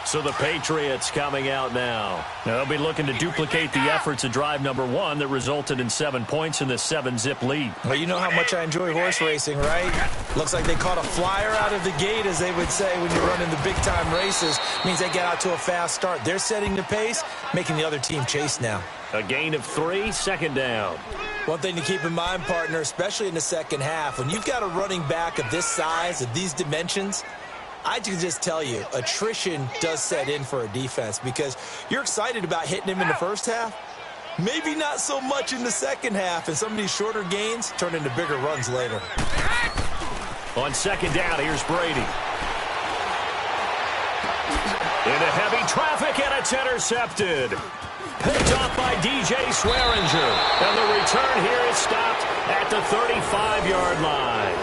So the Patriots coming out now. They'll be looking to duplicate the efforts of drive number 1 that resulted in 7 points in this 7-zip lead. Well, you know how much I enjoy horse racing, right? Looks like they caught a flyer out of the gate, as they would say when you're running the big-time races. Means they get out to a fast start. They're setting the pace, making the other team chase now. A gain of 3, second down. One thing to keep in mind, partner, especially in the second half, when you've got a running back of this size, of these dimensions, I can just tell you, attrition does set in for a defense because you're excited about hitting him in the first half. Maybe not so much in the second half, and some of these shorter gains turn into bigger runs later. On second down, here's Brady. Into heavy traffic, and it's intercepted. Picked off by DJ Swearinger. And the return here is stopped at the 35-yard line.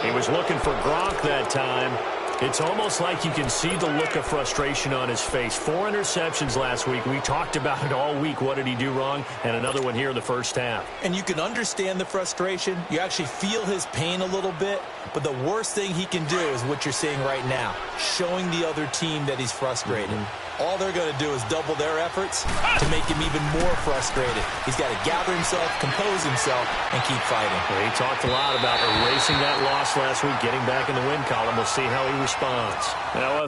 He was looking for Gronk that time. It's almost like you can see the look of frustration on his face. 4 interceptions last week. We talked about it all week. What did he do wrong? And another one here in the first half. And you can understand the frustration. You actually feel his pain a little bit. But the worst thing he can do is what you're seeing right now, showing the other team that he's frustrated. All they're going to do is double their efforts to make him even more frustrated. He's got to gather himself, compose himself, and keep fighting. Well, he talked a lot about erasing that loss last week, getting back in the win column. We'll see how he responds. Now,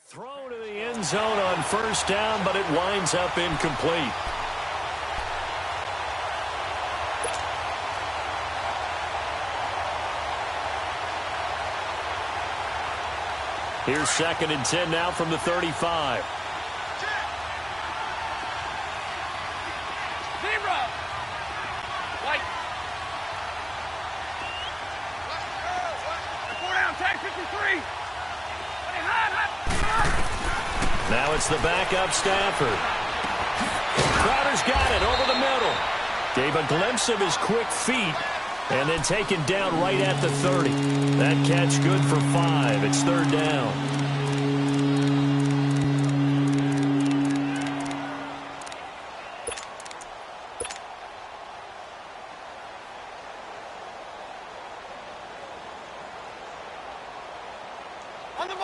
throw to the end zone on first down, but it winds up incomplete. Here's 2nd and 10 now from the 35. Now it's the backup Stafford. Crowder's got it over the middle. Gave a glimpse of his quick feet and then taken down right at the 30. That catch good for 5. It's 3rd down.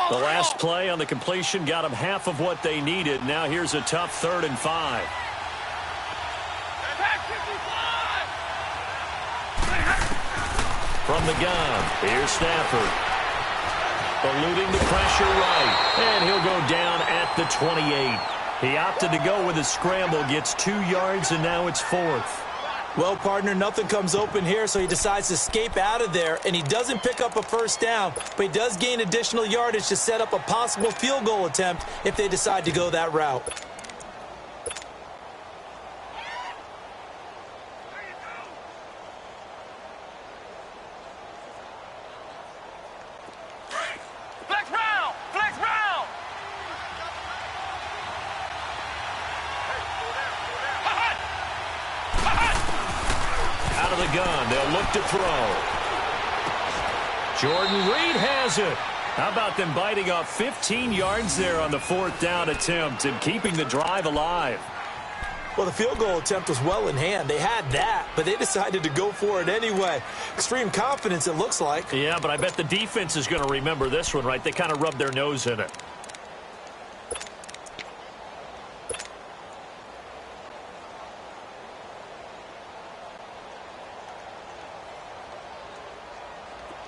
The last play on the completion got them half of what they needed. Now here's a tough 3rd and 5. From the gun, here's Stafford. Eluding the pressure right. And he'll go down at the 28. He opted to go with a scramble, gets 2 yards, and now it's 4th. Well, partner, nothing comes open here, so he decides to escape out of there, and he doesn't pick up a first down, but he does gain additional yardage to set up a possible field goal attempt if they decide to go that route. Gun. They'll look to throw. Jordan Reed has it. How about them biting off 15 yards there on the 4th down attempt and keeping the drive alive? Well, the field goal attempt was well in hand. They had that, but they decided to go for it anyway. Extreme confidence, it looks like. Yeah, but I bet the defense is going to remember this one, right? They kind of rubbed their nose in it.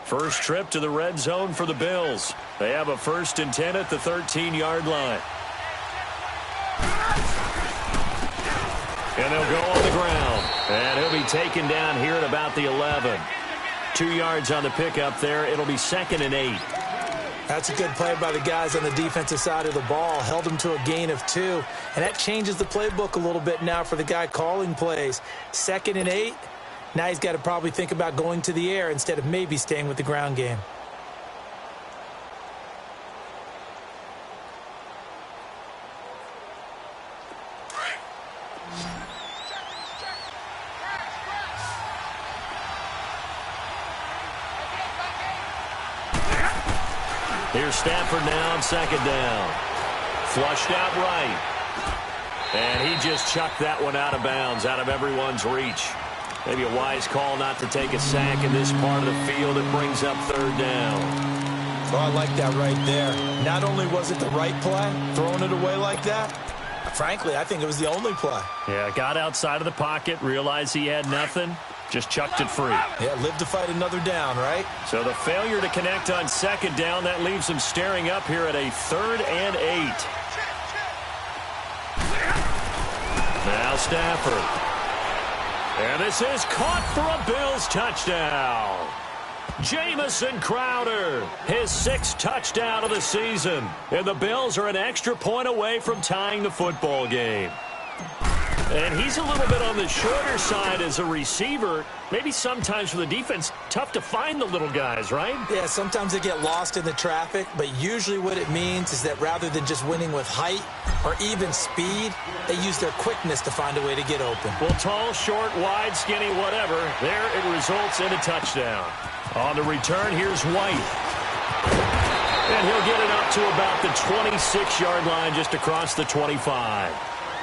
First trip to the red zone for the Bills. They have a 1st and 10 at the 13-yard line. And they'll go on the ground. And he'll be taken down here at about the 11. 2 yards on the pickup there. It'll be 2nd and 8. That's a good play by the guys on the defensive side of the ball. Held them to a gain of 2. And that changes the playbook a little bit now for the guy calling plays. 2nd and 8. Now he's got to probably think about going to the air instead of maybe staying with the ground game. Here's Stafford now on 2nd down. Flushed out right. And he just chucked that one out of bounds, out of everyone's reach. Maybe a wise call not to take a sack in this part of the field. It brings up third down. Oh, I like that right there. Not only was it the right play, throwing it away like that, frankly, I think it was the only play. Yeah, got outside of the pocket, realized he had nothing, just chucked it free. Yeah, live to fight another down, right? So the failure to connect on second down, that leaves him staring up here at a 3rd and 8. Now Stafford. And this is caught for a Bills touchdown. Jamison Crowder, his 6th touchdown of the season. And the Bills are an extra point away from tying the football game. And he's a little bit on the shorter side as a receiver. Maybe sometimes for the defense, tough to find the little guys, right? Yeah, sometimes they get lost in the traffic, but usually what it means is that rather than just winning with height or even speed, they use their quickness to find a way to get open. Well, tall, short, wide, skinny, whatever, there it results in a touchdown. On the return, here's White. And he'll get it up to about the 26-yard line, just across the 25.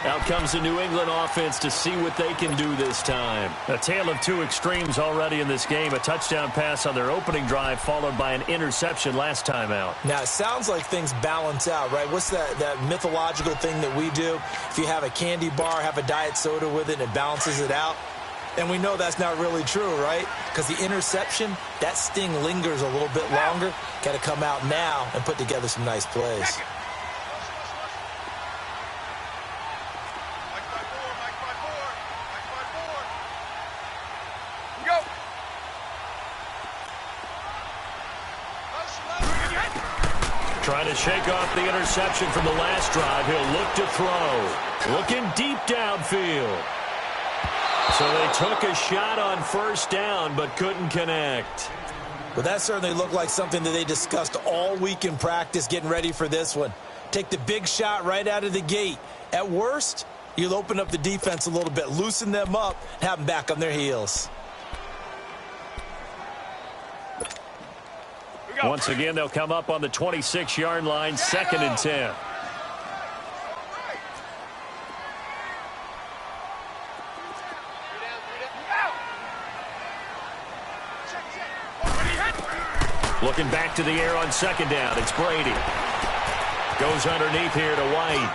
Out comes the New England offense to see what they can do this time. A tale of two extremes already in this game. A touchdown pass on their opening drive, followed by an interception last time out. Now, it sounds like things balance out, right? What's that mythological thing that we do? If you have a candy bar, have a diet soda with it, and it balances it out. And we know that's not really true, right? Because the interception, that sting lingers a little bit longer. Got to come out now and put together some nice plays. Trying to shake off the interception from the last drive. He'll look to throw. Looking deep downfield. So they took a shot on first down, but couldn't connect. Well, that certainly looked like something that they discussed all week in practice getting ready for this one. Take the big shot right out of the gate. At worst, you'll open up the defense a little bit, loosen them up, and have them back on their heels. Once again, they'll come up on the 26-yard line, 2nd and 10. Looking back to the air on 2nd down. It's Brady. Goes underneath here to White.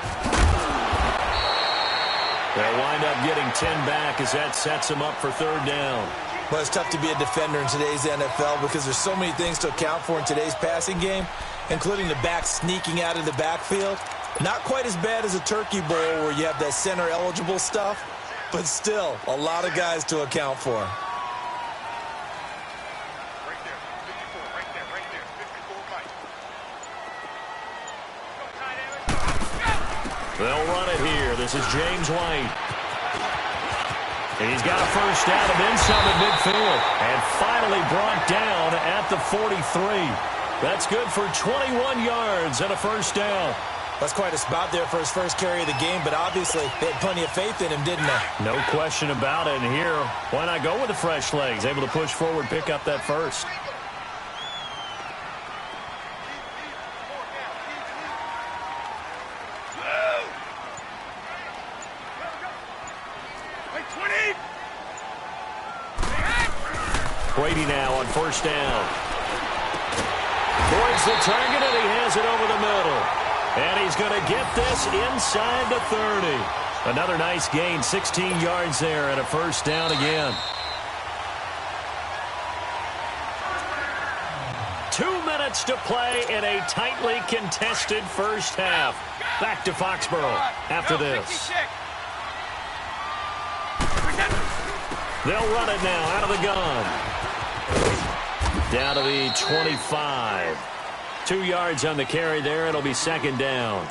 They'll wind up getting 10 back as that sets them up for 3rd down. Well, it's tough to be a defender in today's NFL because there's so many things to account for in today's passing game, including the back sneaking out of the backfield. Not quite as bad as a turkey bowl where you have that center-eligible stuff, but still a lot of guys to account for. They'll run it here. This is James White. He's got a first down and then some at midfield. And finally brought down at the 43. That's good for 21 yards and a first down. That's quite a spot there for his first carry of the game, but obviously they had plenty of faith in him, didn't they? No question about it. And here, why not go with the fresh legs? Able to push forward, pick up that first. Brady now on first down. Boyd's the target, and he has it over the middle. And he's going to get this inside the 30. Another nice gain, 16 yards there, and a first down again. 2 minutes to play in a tightly contested first half. Back to Foxborough after this. They'll run it now out of the gun. Down to the 25. 2 yards on the carry there. It'll be 2nd down.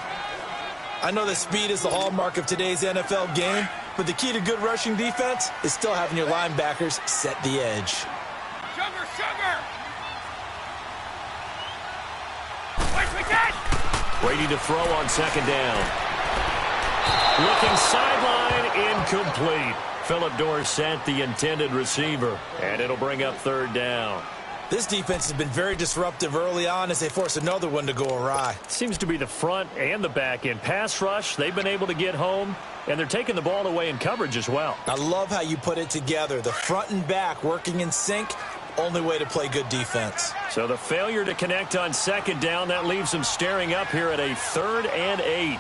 I know that speed is the hallmark of today's NFL game, but the key to good rushing defense is still having your linebackers set the edge. Brady to throw on 2nd down. Looking sideline, incomplete. Philip Dorsett, the intended receiver. And it'll bring up 3rd down. This defense has been very disruptive early on as they force another one to go awry. Seems to be the front and the back end. Pass rush, they've been able to get home, and they're taking the ball away in coverage as well. I love how you put it together. The front and back working in sync, only way to play good defense. So the failure to connect on second down, that leaves them staring up here at a 3rd and 8.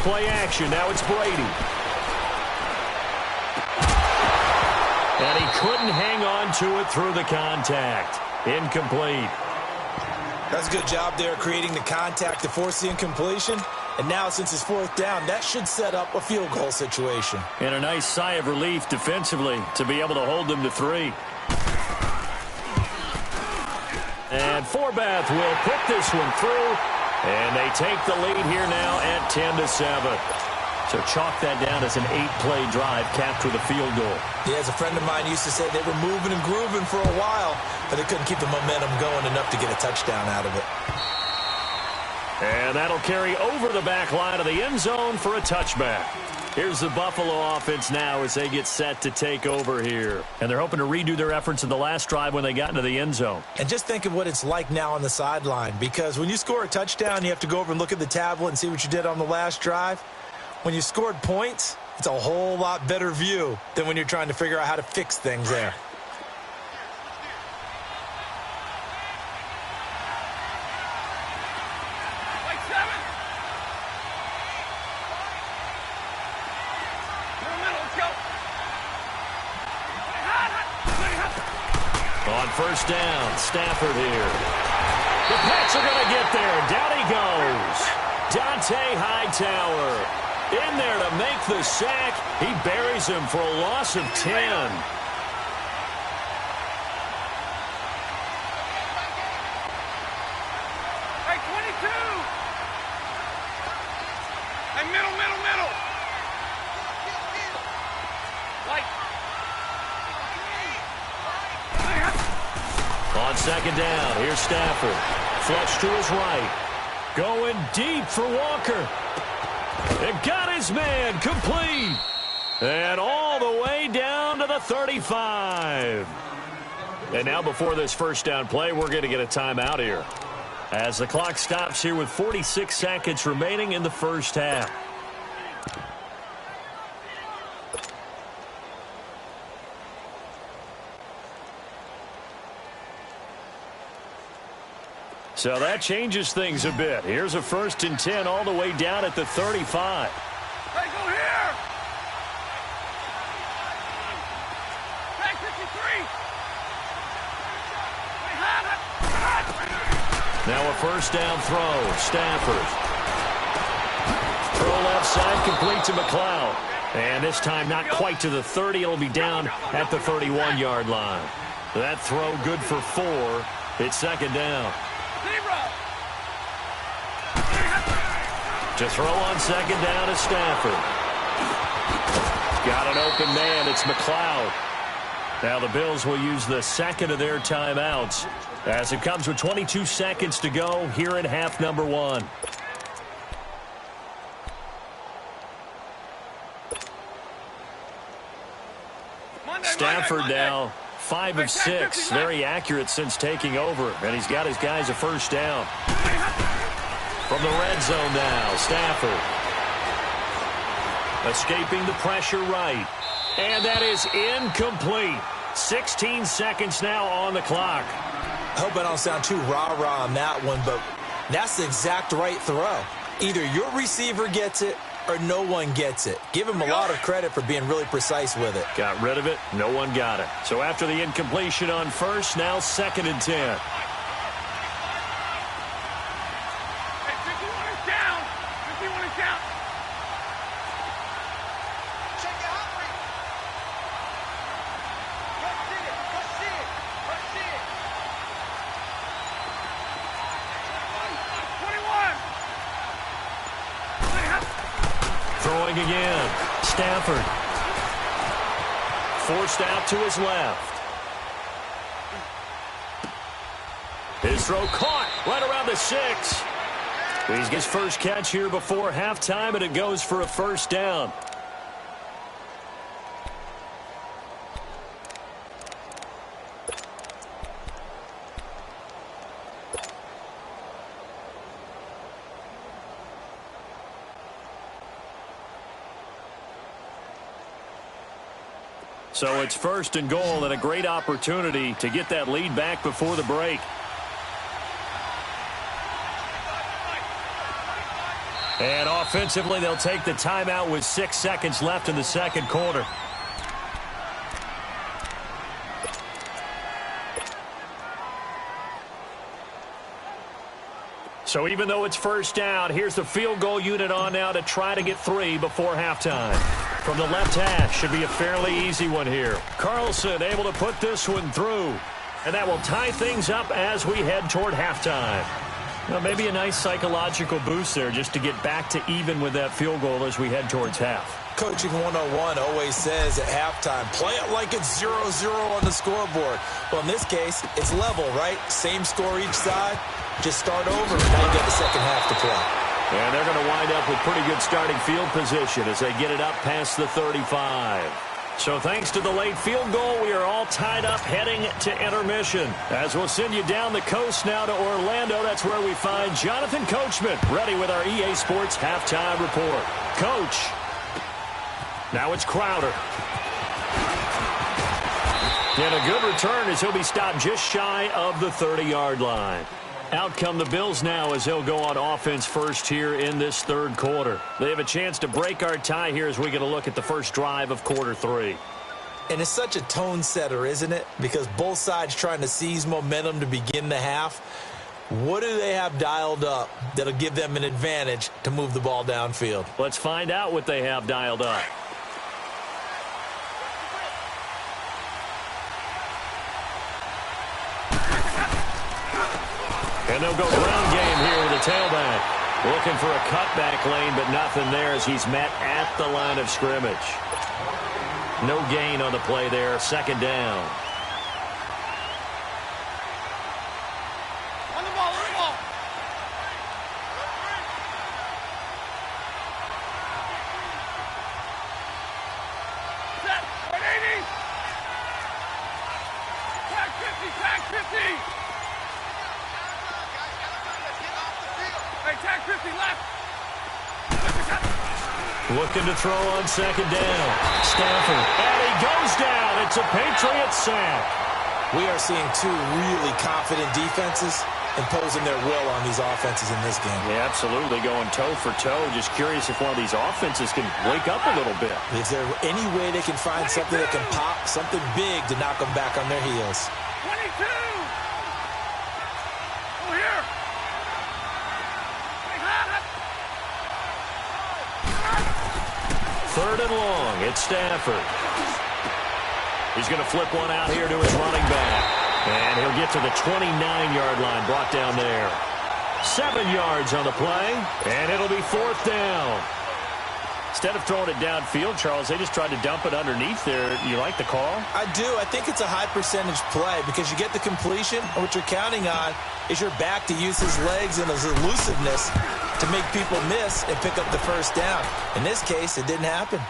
Play action. Now it's Brady. And he couldn't hang on to it through the contact. Incomplete. That's a good job there creating the contact to force the incompletion. And now since it's 4th down, that should set up a field goal situation. And a nice sigh of relief defensively to be able to hold them to 3. And Forbath will put this one through. And they take the lead here now at 10-7. So chalk that down as an 8-play drive capped with a field goal. Yeah, as a friend of mine used to say, they were moving and grooving for a while, but they couldn't keep the momentum going enough to get a touchdown out of it. And that'll carry over the back line of the end zone for a touchback. Here's the Buffalo offense now as they get set to take over here. And they're hoping to redo their efforts in the last drive when they got into the end zone. And just think of what it's like now on the sideline, because when you score a touchdown, you have to go over and look at the tablet and see what you did on the last drive. When you scored points, it's a whole lot better view than when you're trying to figure out how to fix things there. On first down, Stafford here. The Pats are going to get there. Down he goes. Dante Hightower in there to make the sack. He buries him for a loss of 10. Hey, 22. Hey, middle. Like. On second down, here's Stafford. Flush to his right. Going deep for Walker. And got his man complete. And all the way down to the 35. And now before this first down play, we're going to get a timeout here. As the clock stops here with 46 seconds remaining in the first half. So that changes things a bit. Here's a 1st and 10 all the way down at the 35. Hey, go here. Hey, 53. Now a first down throw. Stafford. Throw left side, complete to McLeod. And this time not quite to the 30. It'll be down at the 31-yard line. That throw good for 4. It's second down. To throw on second down is Stafford. Got an open man. It's McLeod. Now the Bills will use the second of their timeouts as it comes with 22 seconds to go here in half number 1. Stafford now 5 of 6. Very accurate since taking over. And he's got his guys a first down. From the red zone now, Stafford. Escaping the pressure right. And that is incomplete. 16 seconds now on the clock. I hope I don't sound too rah-rah on that one, but that's the exact right throw. Either your receiver gets it or no one gets it. Give him a lot of credit for being really precise with it. Got rid of it. No one got it. So after the incompletion on first, now 2nd and 10. Throwing again. Stafford. Forced out to his left. His throw caught right around the 6. He's his first catch here before halftime, and it goes for a first down. So it's first and goal and a great opportunity to get that lead back before the break. And offensively, they'll take the timeout with 6 seconds left in the second quarter. So even though it's first down, here's the field goal unit on now to try to get 3 before halftime. From the left hash, should be a fairly easy one here. Carlson able to put this one through. And that will tie things up as we head toward halftime. Well, maybe a nice psychological boost there just to get back to even with that field goal as we head towards half. Coaching 101 always says at halftime, play it like it's 0-0 on the scoreboard. Well, in this case, it's level, right? Same score each side. Just start over, and now you get the second half to play. And they're going to wind up with pretty good starting field position as they get it up past the 35. So thanks to the late field goal, we are all tied up heading to intermission. As we'll send you down the coast now to Orlando, that's where we find Jonathan Coachman ready with our EA Sports halftime report. Coach, now it's Crowder. And a good return as he'll be stopped just shy of the 30-yard line. Out come the Bills now as they'll go on offense first here in this third quarter. They have a chance to break our tie here as we get a look at the first drive of quarter 3. And it's such a tone setter, isn't it? Because both sides trying to seize momentum to begin the half. What do they have dialed up that'll give them an advantage to move the ball downfield? Let's find out what they have dialed up. And they'll go ground game here with a tailback. Looking for a cutback lane, but nothing there as he's met at the line of scrimmage. No gain on the play there. Second down. On the ball, on the ball. Set. 180. Tag 50, tag 50. Hey, tag 50 left. Looking to throw on second down. Stafford. And he goes down. It's a Patriots sack. We are seeing two really confident defenses imposing their will on these offenses in this game. Yeah, absolutely. Going toe for toe. Just curious if one of these offenses can wake up a little bit. Is there any way they can find something that can pop, something big to knock them back on their heels? 22. Over here. Third and long. It's Stafford. He's going to flip one out here to his running back. And he'll get to the 29-yard line, brought down there. 7 yards on the play, and it'll be fourth down. Instead of throwing it downfield, Charles, they just tried to dump it underneath there. You like the call? I do. I think it's a high percentage play because you get the completion, and what you're counting on is your back to use his legs and his elusiveness to make people miss and pick up the first down. In this case, it didn't happen.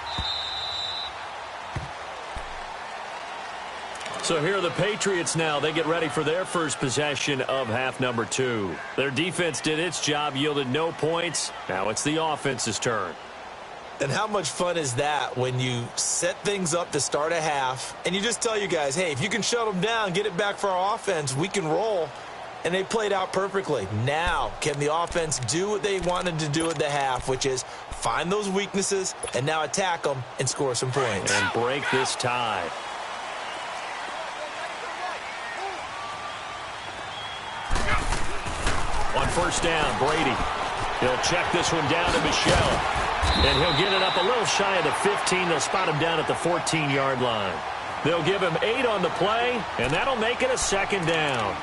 So here are the Patriots now. They get ready for their first possession of half number 2. Their defense did its job, yielded no points. Now it's the offense's turn. And how much fun is that when you set things up to start a half and you just tell you guys, hey, if you can shut them down, get it back for our offense, we can roll. And they played out perfectly. Now, can the offense do what they wanted to do at the half, which is find those weaknesses and now attack them and score some points? And break this tie. On first down, Brady. He'll check this one down to Michel. And he'll get it up a little shy of the 15. They'll spot him down at the 14-yard line. They'll give him 8 on the play, and that'll make it a second down.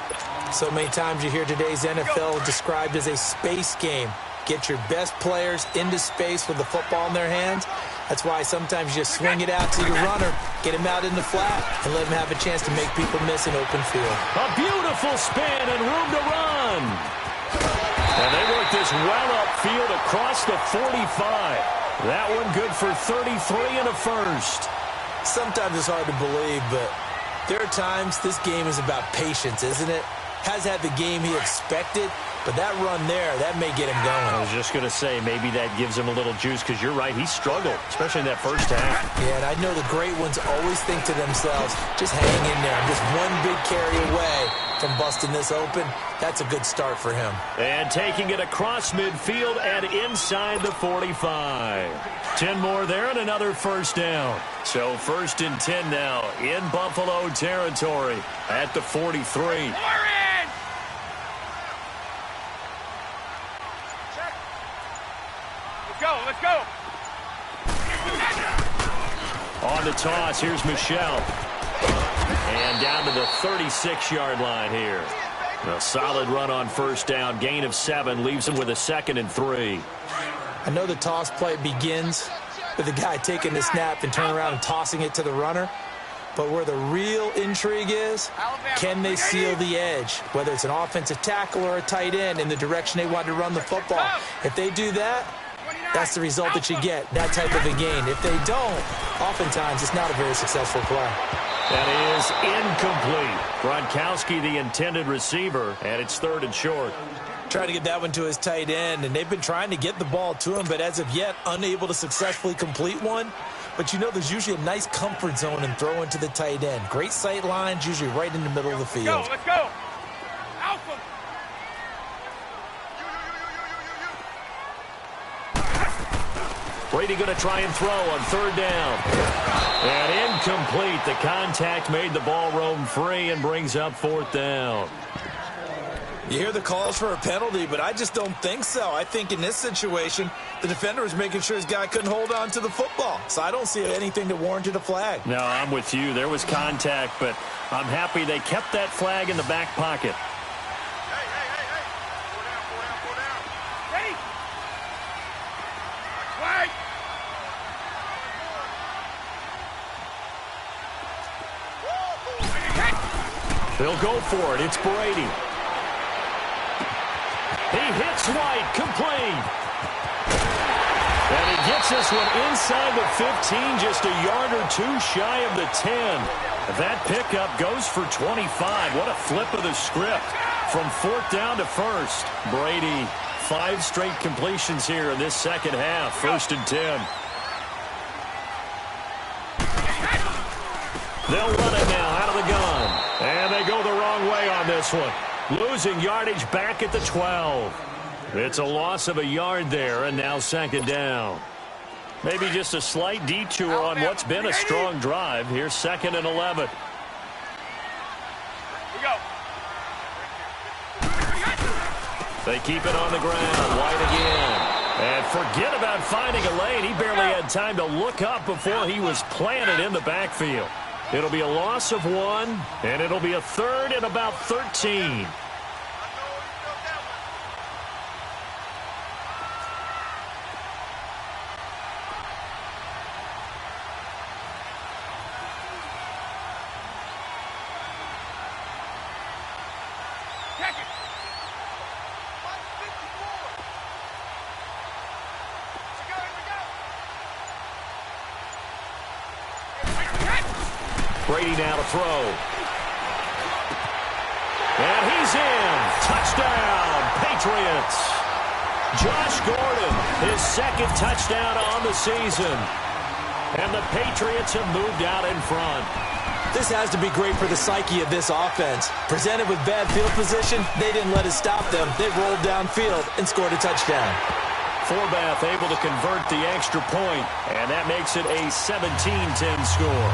So many times you hear today's NFL described as a space game. Get your best players into space with the football in their hands. That's why sometimes you just swing it out to your runner, get him out in the flat, and let him have a chance to make people miss an open field. A beautiful spin and room to run. And they work this well upfield across the 45. That one good for 33 and a first. Sometimes it's hard to believe, but there are times this game is about patience, isn't it? Has had the game he expected, but that run there, that may get him going. I was just going to say, maybe that gives him a little juice, because you're right, he struggled, especially in that first half. Yeah, and I know the great ones always think to themselves, just hang in there. I'm just one big carry away from busting this open. That's a good start for him. And taking it across midfield and inside the 45. 10 more there and another first down. So 1st and 10 now in Buffalo territory at the 43. Let's go. On the toss, here's Michel. And down to the 36-yard line here. A solid run on first down. Gain of 7 leaves him with a 2nd and 3. I know the toss play begins with the guy taking the snap and turning around and tossing it to the runner. But where the real intrigue is, can they seal the edge? Whether it's an offensive tackle or a tight end in the direction they want to run the football. If they do that, that's the result that you get, that type of a gain. If they don't, oftentimes it's not a very successful play. That is incomplete. Gronkowski, the intended receiver, and it's 3rd and short. Trying to get that one to his tight end, and they've been trying to get the ball to him, but as of yet, unable to successfully complete one. But you know there's usually a nice comfort zone in throwing to the tight end. Great sight lines, usually right in the middle of the field. Let's go. Alpha. Brady going to try and throw on 3rd down. And incomplete. The contact made the ball roam free and brings up 4th down. You hear the calls for a penalty, but I just don't think so. I think in this situation, the defender was making sure his guy couldn't hold on to the football. So I don't see anything that warranted a flag. No, I'm with you. There was contact, but I'm happy they kept that flag in the back pocket. Hey. Four down. Ready? Flag. They'll go for it. It's Brady. He hits White, complete. And he gets this one inside the 15, just a yard or two shy of the 10. That pickup goes for 25. What a flip of the script from 4th down to 1st. Brady, 5 straight completions here in this second half. 1st and 10. They'll run it now out of the gun. And they go the wrong way on this one. Losing yardage back at the 12. It's a loss of a yard there, and now 2nd down. Maybe just a slight detour on what's been a strong drive. Here's 2nd and 11. We go. They keep it on the ground. White again. And forget about finding a lane. He barely had time to look up before he was planted in the backfield. It'll be a loss of 1, and it'll be a 3rd and about 13. Brady now to throw. And he's in. Touchdown, Patriots. Josh Gordon, his 2nd touchdown on the season. And the Patriots have moved out in front. This has to be great for the psyche of this offense. Presented with bad field position, they didn't let it stop them. They rolled downfield and scored a touchdown. Forbath able to convert the extra point, and that makes it a 17-10 score.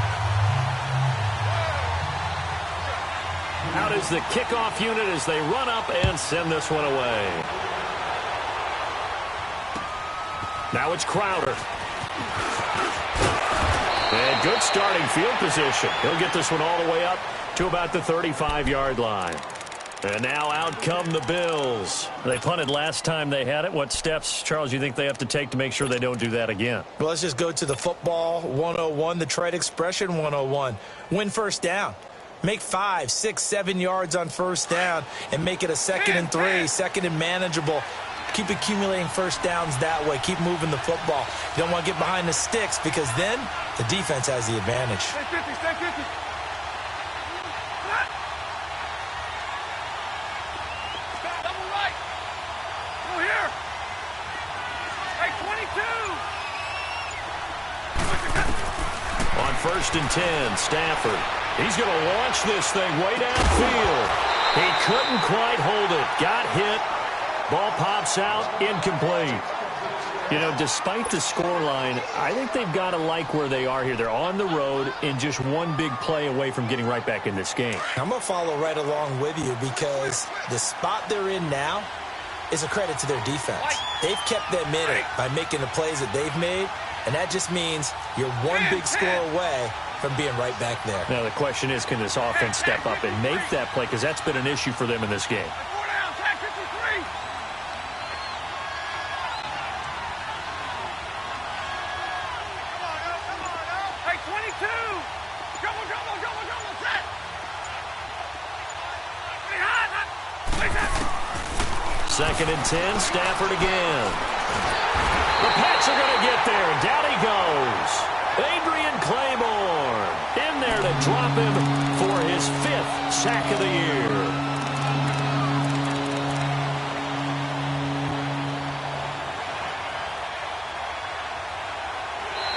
Out is the kickoff unit as they run up and send this one away. Now it's Crowder. And good starting field position. He'll get this one all the way up to about the 35-yard line. And now out come the Bills. They punted last time they had it. What steps, Charles, you think they have to take to make sure they don't do that again? Well, let's just go to the football 101, the trade expression 101. Win first down. Make 5, 6, 7 yards on first down and make it a 2nd and 3, 2nd and manageable. Keep accumulating first downs that way. Keep moving the football. You don't want to get behind the sticks because then the defense has the advantage. Stay 50, stay 50. Double right. Go here. Hey, 22. On 1st and 10, Stafford. He's going to launch this thing way downfield. He couldn't quite hold it. Got hit. Ball pops out, incomplete. You know, despite the scoreline, I think they've got to like where they are here. They're on the road and just one big play away from getting right back in this game. I'm going to follow right along with you because the spot they're in now is a credit to their defense. They've kept them in it by making the plays that they've made, and that just means you're one big score away from being right back there. Now, the question is, can this offense step up and make that play? Because that's been an issue for them in this game. 4 down, tag 53. Come on, now. Hey, 22. Double, set. Hey, hot. 2nd and 10, Stafford again. The Pats are going to get there. Down he goes. Adrian Claymore in there to drop him for his 5th sack of the year.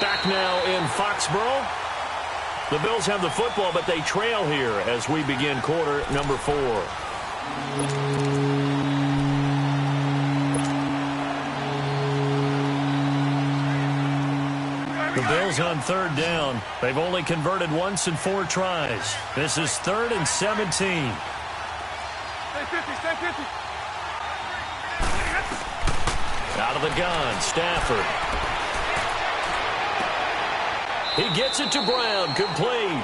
Back now in Foxborough. The Bills have the football, but they trail here as we begin quarter number 4. The Bills on 3rd down. They've only converted once in 4 tries. This is 3rd and 17. Stay 50, stay 50. Out of the gun, Stafford. He gets it to Brown, complete.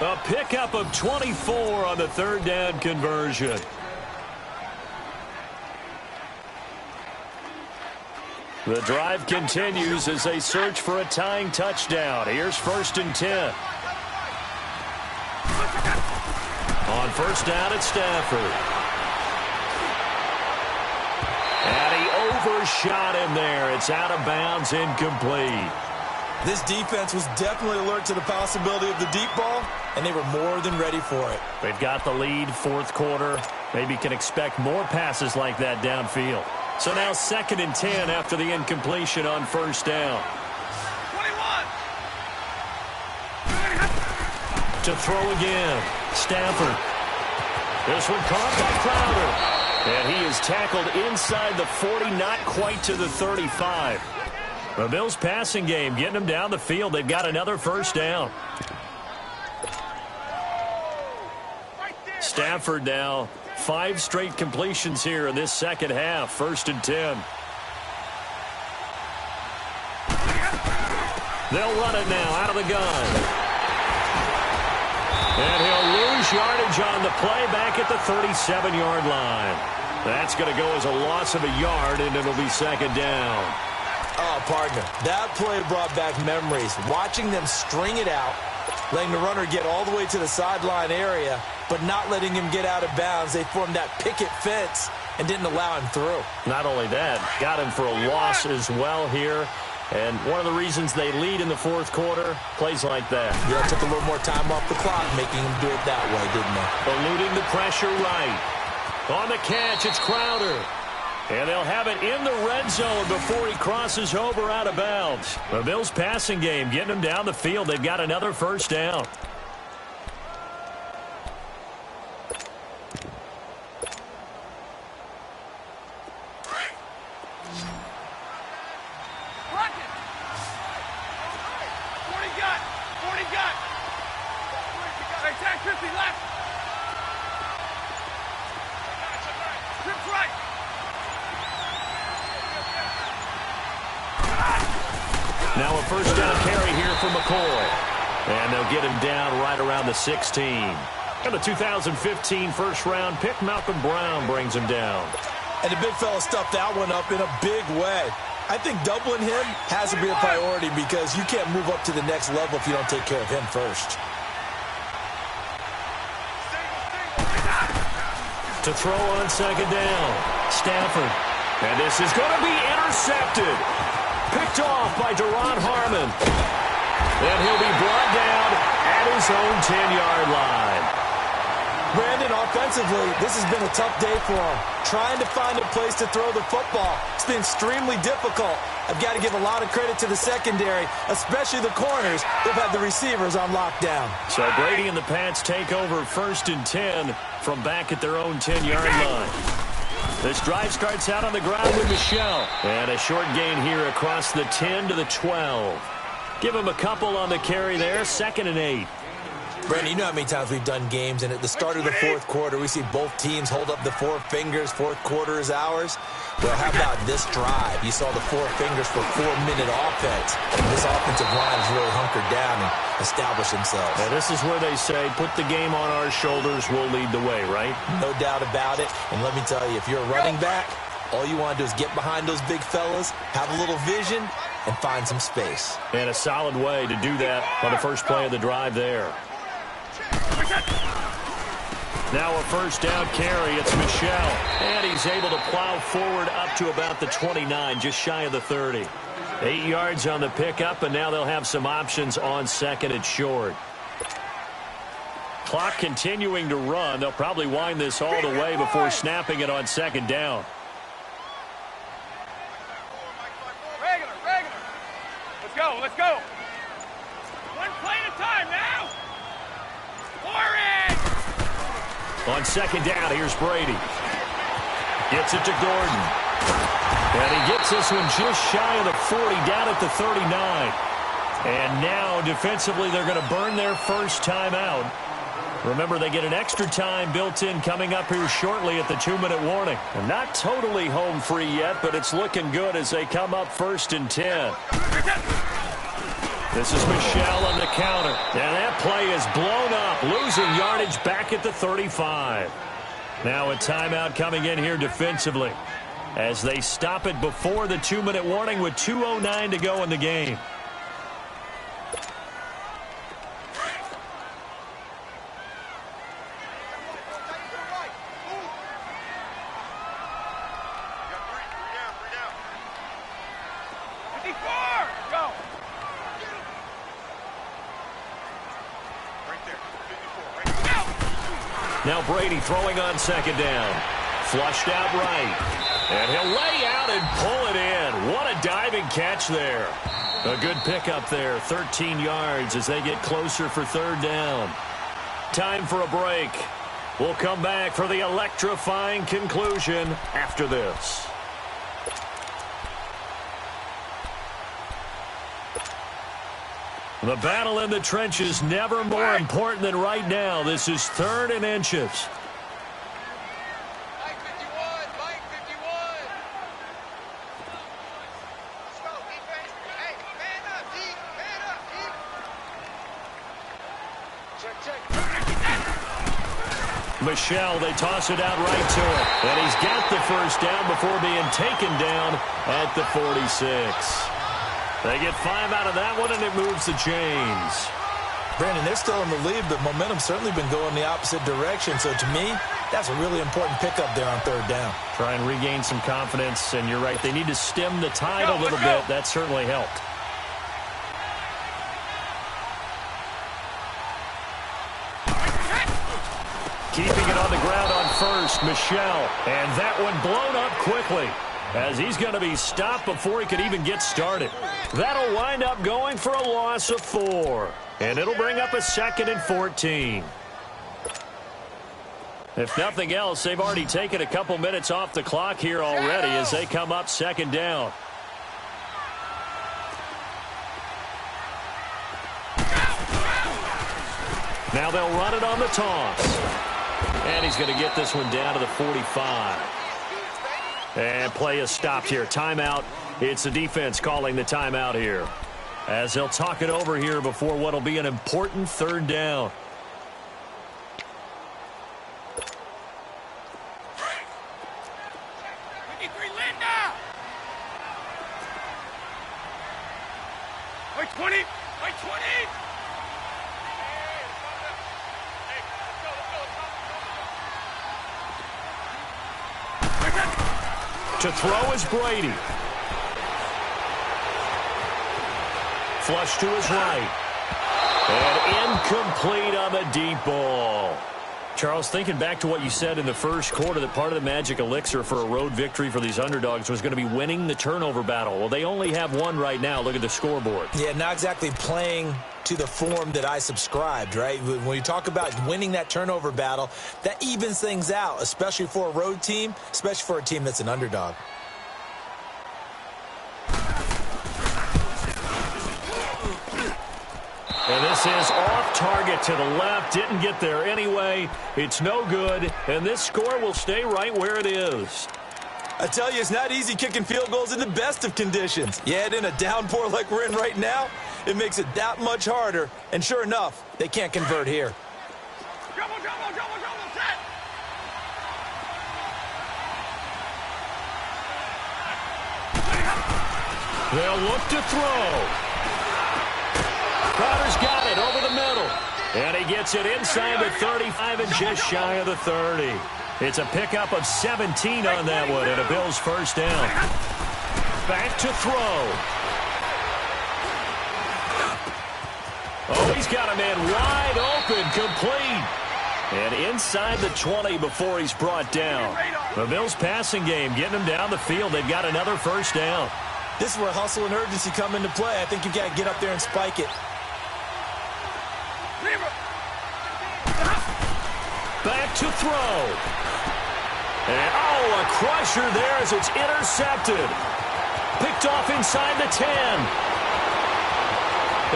A pickup of 24 on the 3rd down conversion. The drive continues as they search for a tying touchdown. Here's 1st and 10. On 1st down, it's Stafford. And he overshot him there. It's out of bounds, incomplete. This defense was definitely alert to the possibility of the deep ball, and they were more than ready for it. They've got the lead, 4th quarter. Maybe can expect more passes like that downfield. So now 2nd and 10 after the incompletion on 1st down. 21. To throw again, Stafford. This one caught by Crowder. And he is tackled inside the 40, not quite to the 35. The Bills' passing game getting them down the field. They've got another 1st down. Stafford now 5 straight completions here in this 2nd half. 1st and 10. They'll run it now out of the gun. And he'll lose yardage on the play back at the 37-yard line. That's going to go as a loss of a yard, and it'll be 2nd down. Oh, partner, that play brought back memories. Watching them string it out, letting the runner get all the way to the sideline area, but not letting him get out of bounds. They formed that picket fence and didn't allow him through. Not only that, got him for a loss as well here. And one of the reasons they lead in the 4th quarter, plays like that. Yeah, took a little more time off the clock, making him do it that way, didn't they? Eluding the pressure right. On the catch, it's Crowder. And they'll have it in the red zone before he crosses over out of bounds. The Bills' passing game getting them down the field. They've got another 1st down. Now a 1st down carry here for McCoy. And they'll get him down right around the 16. And the 2015 first-round pick, Malcolm Brown, brings him down. And the big fella stuffed that one up in a big way. I think doubling him has to be a priority because you can't move up to the next level if you don't take care of him first. To throw on second down, Stafford. And this is going to be intercepted. Picked off by Duron Harmon. And he'll be brought down at his own 10-yard line. Brandon, offensively, this has been a tough day for him. Trying to find a place to throw the football. It's been extremely difficult. I've got to give a lot of credit to the secondary, especially the corners. They've had the receivers on lockdown. So Brady and the Pats take over 1st and 10 from back at their own 10-yard line. This drive starts out on the ground with Michel. And a short gain here across the 10 to the 12. Give him a couple on the carry there, 2nd and 8. Brandon, you know how many times we've done games, and at the start of the fourth quarter, we see both teams hold up the 4 fingers, fourth quarter is ours. Well, how about this drive? You saw the 4 fingers for 4-minute offense. And this offensive line has really hunkered down and established themselves. And this is where they say, put the game on our shoulders, we'll lead the way, right? No doubt about it. And let me tell you, if you're a running back, all you want to do is get behind those big fellas, have a little vision, and find some space. And a solid way to do that on the first play of the drive there. Now a first down carry. It's Michel. And he's able to plow forward up to about the 29, just shy of the 30. 8 yards on the pickup, and now they'll have some options on 2nd and short. Clock continuing to run. They'll probably wind this all the way before snapping it on 2nd down. Regular. Let's go. One play at a time now. On 2nd down, here's Brady. Gets it to Gordon. And he gets this one just shy of the 40, down at the 39. And now, defensively, they're going to burn their first time out. Remember, they get an extra time built in coming up here shortly at the 2-minute warning. And not totally home free yet, but it's looking good as they come up 1st and 10. This is Michel on the counter. And that play is blown up, losing yardage back at the 35. Now a timeout coming in here defensively as they stop it before the 2-minute warning with 2:09 to go in the game. Now Brady throwing on 2nd down. Flushed out right. And he'll lay out and pull it in. What a diving catch there. A good pickup there. 13 yards as they get closer for 3rd down. Time for a break. We'll come back for the electrifying conclusion after this. The battle in the trenches never more important than right now. This is 3rd and inches. Mike 51. Let's go, defense. Hey, man up, deep. Check. Michel, they toss it out right to him. And he's got the first down before being taken down at the 46. They get 5 out of that one, and it moves the chains. Brandon, they're still in the lead, but momentum's certainly been going the opposite direction. So to me, that's a really important pickup there on 3rd down. Try and regain some confidence, and you're right. They need to stem the tide a little bit. That certainly helped. Keeping it on the ground on 1st, Michel. And that one blown up quickly, as he's going to be stopped before he could even get started. That'll wind up going for a loss of 4. And it'll bring up a 2nd and 14. If nothing else, they've already taken a couple minutes off the clock here already as they come up 2nd down. Now they'll run it on the toss. And he's going to get this one down to the 45. And play is stopped here. Timeout. It's the defense calling the timeout here, as they'll talk it over here before what will be an important 3rd down. 20. Right 20. To throw is Brady. Flush to his right. And incomplete on the deep ball. Charles, thinking back to what you said in the first quarter, that part of the magic elixir for a road victory for these underdogs was going to be winning the turnover battle. Well, they only have one right now. Look at the scoreboard. Yeah, not exactly playing to the form that I subscribed, right? When you talk about winning that turnover battle, that evens things out, especially for a road team, especially for a team that's an underdog. And this is off target to the left. Didn't get there anyway. It's no good. And this score will stay right where it is. I tell you, it's not easy kicking field goals in the best of conditions. Yet in a downpour like we're in right now, it makes it that much harder. And sure enough, they can't convert here. Double, double, double, double, set. They'll look to throw. Crowder's got it over the middle. And he gets it inside the 35 and just shy of the 30. It's a pickup of 17 on that one and a Bills first down. Back to throw. Oh, he's got a man wide open, complete. And inside the 20 before he's brought down. The Bills passing game getting him down the field. They've got another first down. This is where hustle and urgency come into play. I think you've got to get up there and spike it. Back to throw. And, oh, a crusher there as it's intercepted. Picked off inside the 10.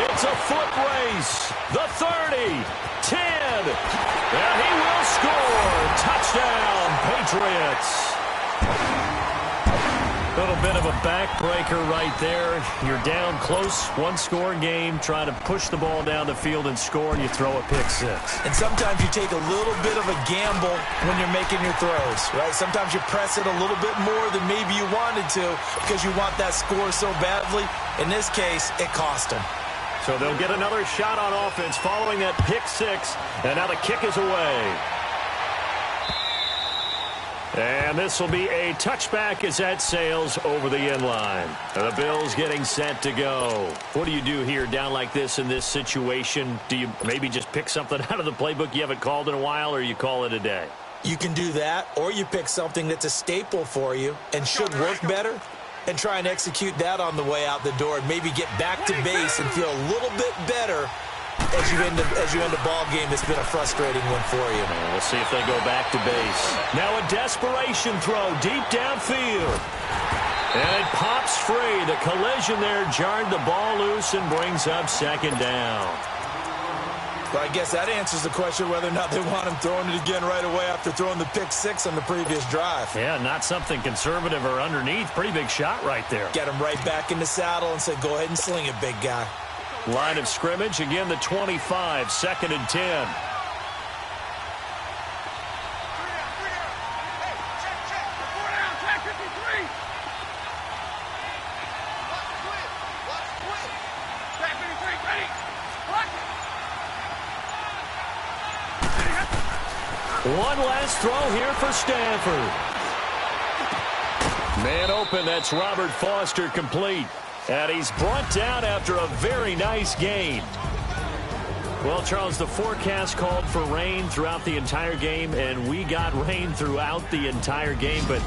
It's a foot race. The 30, 10. And he will score. Touchdown, Patriots. A little bit of a backbreaker right there. You're down close, one-score game, trying to push the ball down the field and score, and you throw a pick six. And sometimes you take a little bit of a gamble when you're making your throws, right? Sometimes you press it a little bit more than maybe you wanted to because you want that score so badly. In this case, it cost them. So they'll get another shot on offense following that pick six, and now the kick is away. And this will be a touchback as that sails over the end line. The Bills getting set to go. What do you do here down like this in this situation? Do you maybe just pick something out of the playbook you haven't called in a while, or you call it a day? You can do that, or you pick something that's a staple for you and should work better and try and execute that on the way out the door and maybe get back to base and feel a little bit better as you end a ball game that's been a frustrating one for you. And we'll see if they go back to base. Now a desperation throw deep downfield. And it pops free. The collision there jarred the ball loose and brings up second down. But I guess that answers the question whether or not they want him throwing it again right away after throwing the pick six on the previous drive. Yeah, not something conservative or underneath. Pretty big shot right there. Get him right back in the saddle and say, go ahead and sling it, big guy. Line of scrimmage, again the 25, second and 10. One last throw here for Stanford. Man open, that's Robert Foster, complete. And he's brought down after a very nice gain. Well, Charles, the forecast called for rain throughout the entire game, and we got rain throughout the entire game. But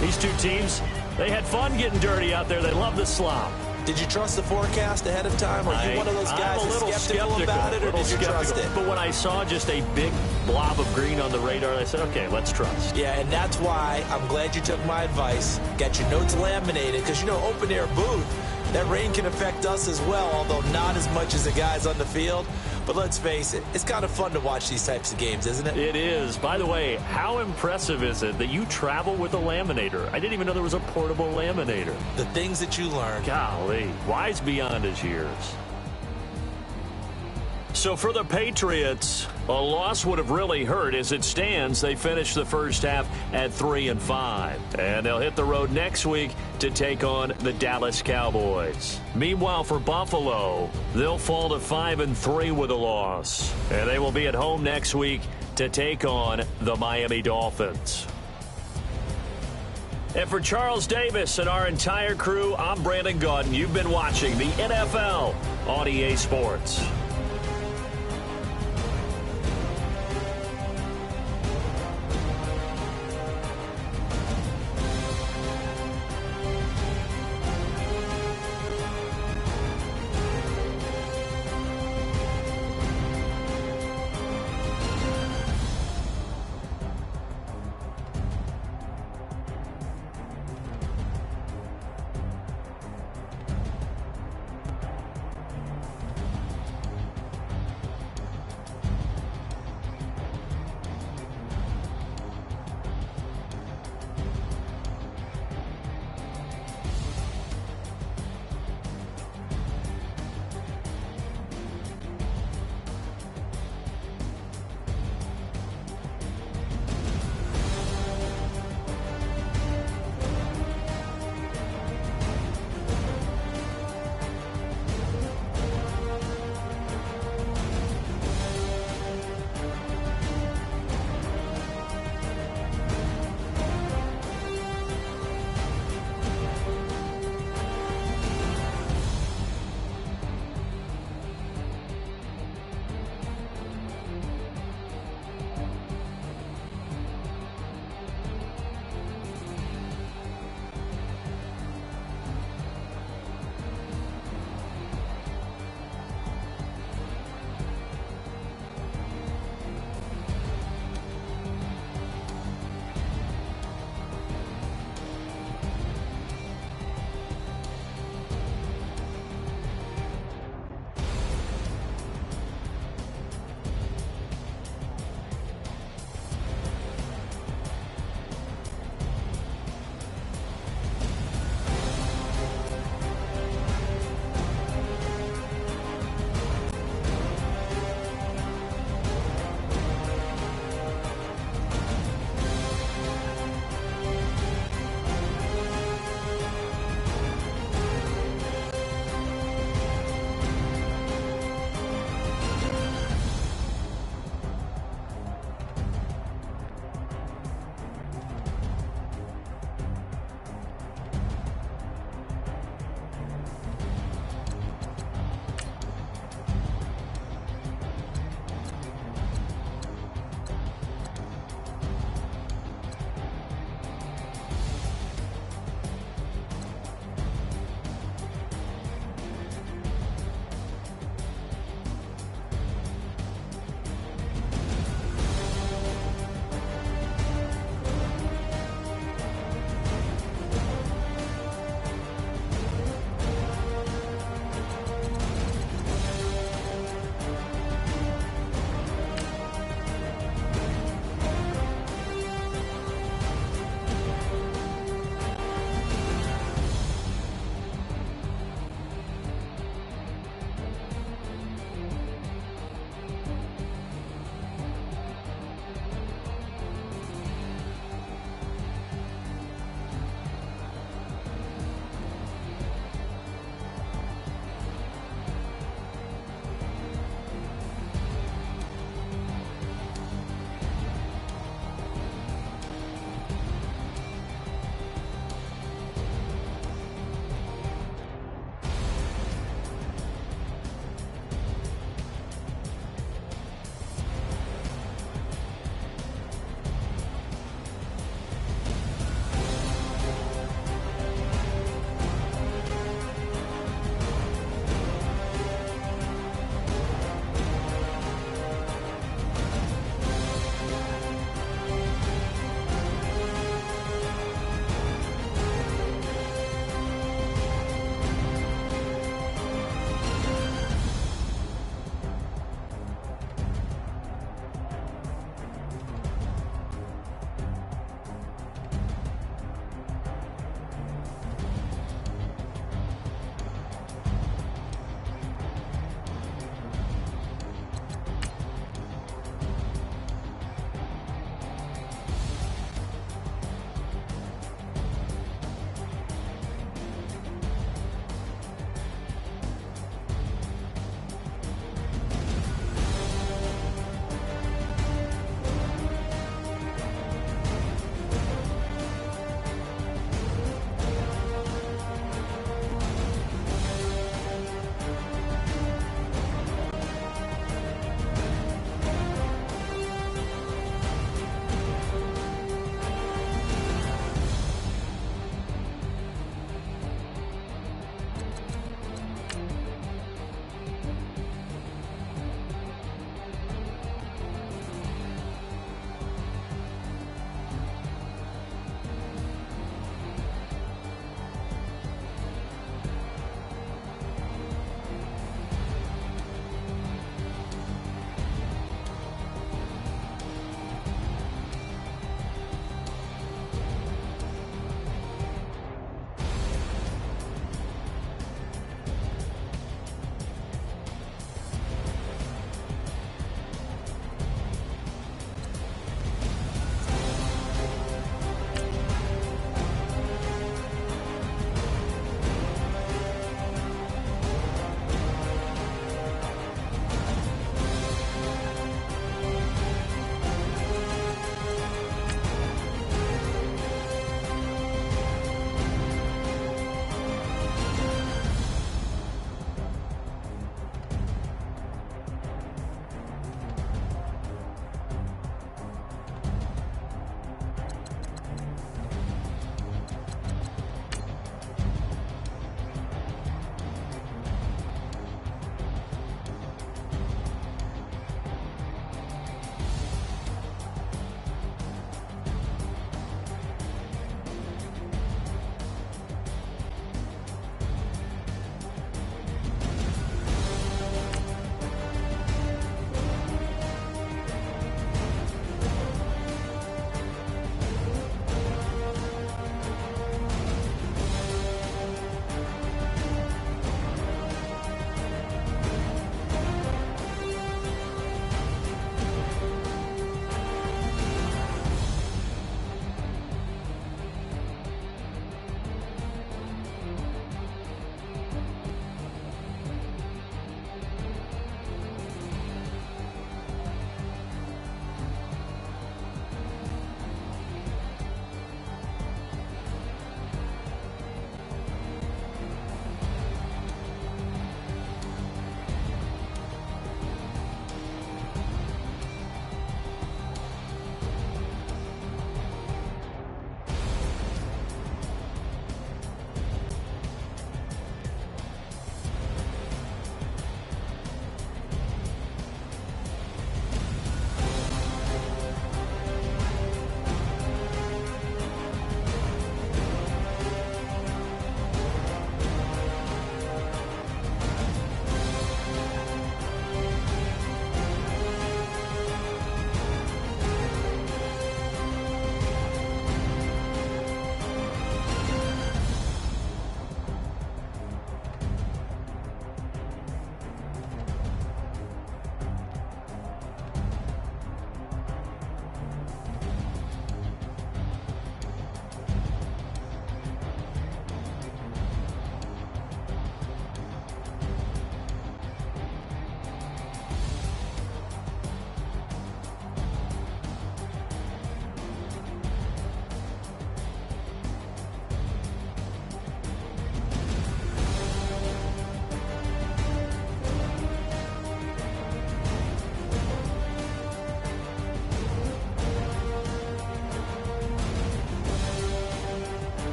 these two teams, they had fun getting dirty out there. They love the slop. Did you trust the forecast ahead of time? Or are you one of those guys that's skeptical about it, or did you trust it? But when I saw just a big blob of green on the radar, I said, okay, let's trust. Yeah, and that's why I'm glad you took my advice. Got your notes laminated, because, you know, open-air booth, that rain can affect us as well, although not as much as the guys on the field. But let's face it, it's kind of fun to watch these types of games, isn't it? It is. By the way, how impressive is it that you travel with a laminator? I didn't even know there was a portable laminator. The things that you learn. Golly, wise beyond his years. So for the Patriots, A loss would have really hurt. As it stands, they finished the first half at 3-5. And they'll hit the road next week to take on the Dallas Cowboys. Meanwhile, for Buffalo, they'll fall to 5-3 with a loss. And they will be at home next week to take on the Miami Dolphins. And for Charles Davis and our entire crew, I'm Brandon Gaudin. You've been watching the NFL on EA Sports.